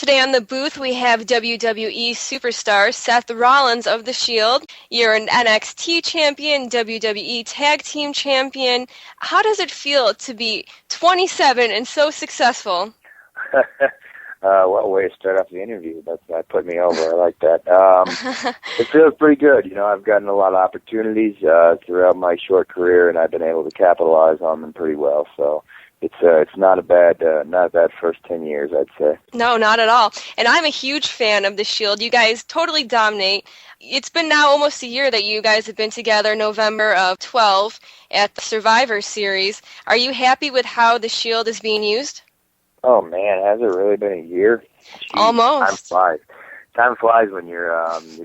Today on the booth, we have WWE superstar Seth Rollins of The Shield. You're an NXT champion, WWE Tag Team champion. How does it feel to be 27 and so successful? Well, way to start off the interview. That put me over. I like that. It feels pretty good. You know, I've gotten a lot of opportunities throughout my short career, and I've been able to capitalize on them pretty well. So it's not a bad first 10 years, I'd say. No, not at all. And I'm a huge fan of The Shield. You guys totally dominate. It's been now almost a year that you guys have been together, November of 12, at the Survivor Series. Are you happy with how The Shield is being used? Oh man, has it really been a year? Jeez, Almost. Time flies when you're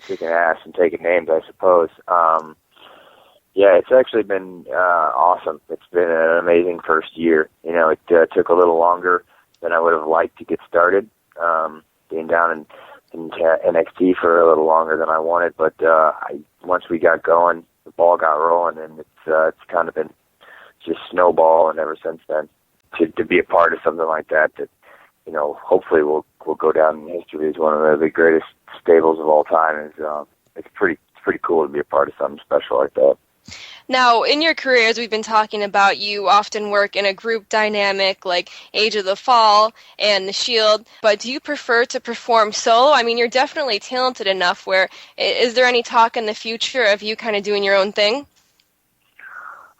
kicking ass and taking names, I suppose. Yeah, it's actually been awesome. It's been an amazing first year. You know, it took a little longer than I would have liked to get started. Being down in NXT for a little longer than I wanted, but once we got going, the ball got rolling, and it's kind of been just snowballing ever since then. To be a part of something like that, you know, hopefully will go down in history as one of the greatest stables of all time. It's pretty cool to be a part of something special like that. Now, in your career, as we've been talking about, you often work in a group dynamic like Age of the Fall and The Shield, but do you prefer to perform solo? I mean, you're definitely talented enough where, is there any talk in the future of you kind of doing your own thing?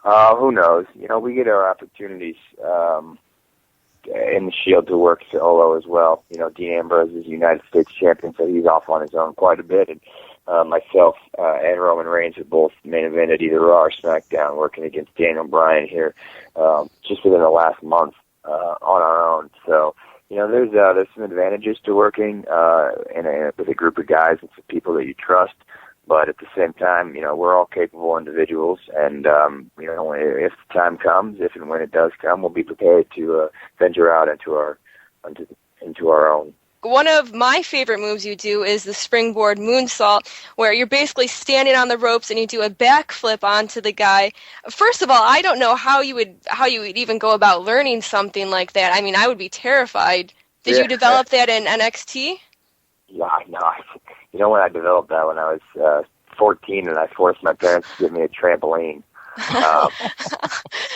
Who knows? You know, we get our opportunities in the Shield to work solo as well. You know, Dean Ambrose is United States champion, so he's off on his own quite a bit. And myself and Roman Reigns are both main evented either Raw or SmackDown, working against Daniel Bryan here just within the last month on our own. So, you know, there's some advantages to working with a group of guys and some people that you trust. But at the same time, you know, we're all capable individuals, and you know, if the time comes, if and when it does come, we'll be prepared to venture out into our own. One of my favorite moves you do is the springboard moonsault, where you're basically standing on the ropes and you do a backflip onto the guy. First of all, I don't know how you would even go about learning something like that. I mean, I would be terrified. Did you develop that in NXT? Yeah, no. You know, when I developed that when I was 14 and I forced my parents to give me a trampoline.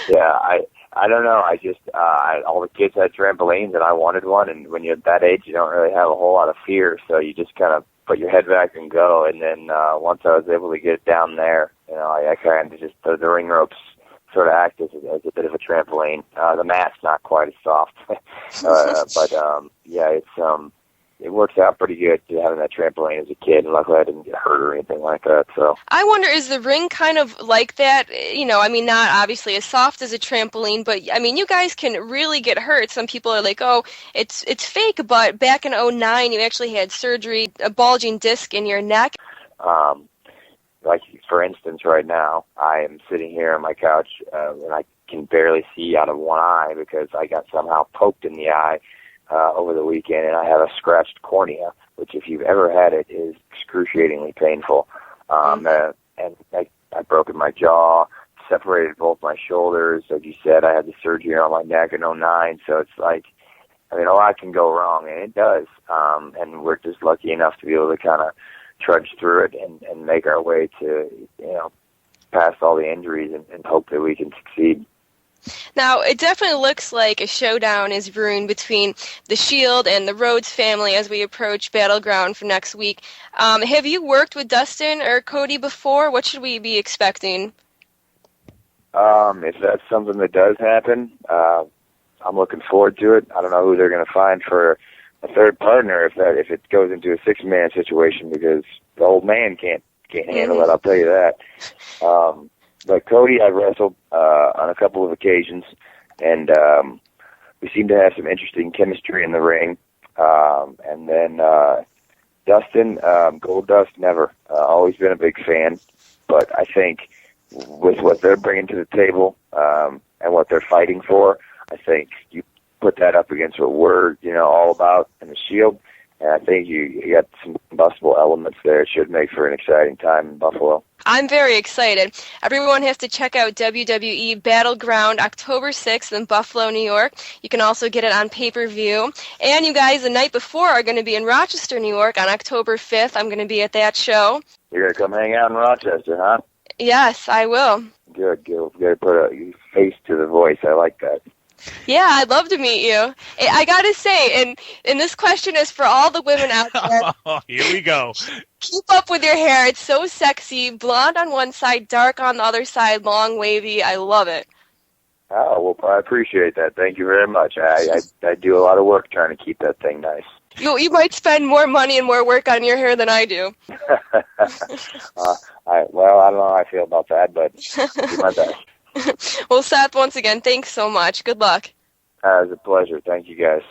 Yeah, I don't know. I just all the kids had trampolines and I wanted one. And when you're at that age, you don't really have a whole lot of fear, so you just kind of put your head back and go. And then once I was able to get it down there, you know, I kind of just the ring ropes sort of act as a bit of a trampoline. The mat's not quite as soft, but yeah, it works out pretty good having that trampoline as a kid, and luckily I didn't get hurt or anything like that. So I wonder, is the ring kind of like that? You know, I mean, not obviously as soft as a trampoline, but I mean, you guys can really get hurt. Some people are like, oh, it's fake, but back in 2009, you actually had surgery, a bulging disc in your neck. Like, for instance, right now, I am sitting here on my couch, and I can barely see out of one eye because I got somehow poked in the eye over the weekend, and I have a scratched cornea, which if you've ever had it is excruciatingly painful. And I broken my jaw, separated both my shoulders. Like you said, I had the surgery on my neck in 2009, so it's like, I mean, a lot can go wrong, and it does. And we're just lucky enough to be able to kind of trudge through it and make our way to, you know, past all the injuries and hope that we can succeed. Now, it definitely looks like a showdown is brewing between the Shield and the Rhodes family as we approach Battleground for next week. Have you worked with Dustin or Cody before? What should we be expecting? If that's something that does happen, I'm looking forward to it. I don't know who they're going to find for a third partner if it goes into a six-man situation, because the old man can't handle it, I'll tell you that. But Cody, I've wrestled on a couple of occasions, and we seem to have some interesting chemistry in the ring. And then Dustin, Goldust, never. Always been a big fan, but I think with what they're bringing to the table and what they're fighting for, I think you put that up against what we're all about in the Shield, And I think you got some combustible elements there. It should make for an exciting time in Buffalo. I'm very excited. Everyone has to check out WWE Battleground October 6th in Buffalo, New York. You can also get it on pay-per-view. And you guys, the night before, are going to be in Rochester, New York on October 5th. I'm going to be at that show. You're going to come hang out in Rochester, huh? Yes, I will. Good. You got to put a face to the voice. I like that. Yeah, I'd love to meet you. I gotta say, and this question is for all the women out there. Oh, here we go. Keep up with your hair. It's so sexy. Blonde on one side, dark on the other side, long, wavy. I love it. Oh, well, I appreciate that. Thank you very much. I do a lot of work trying to keep that thing nice. You might spend more money and more work on your hair than I do. I don't know how I feel about that, but do my best. Well, Seth, once again, thanks so much. Good luck. It was a pleasure. Thank you, guys.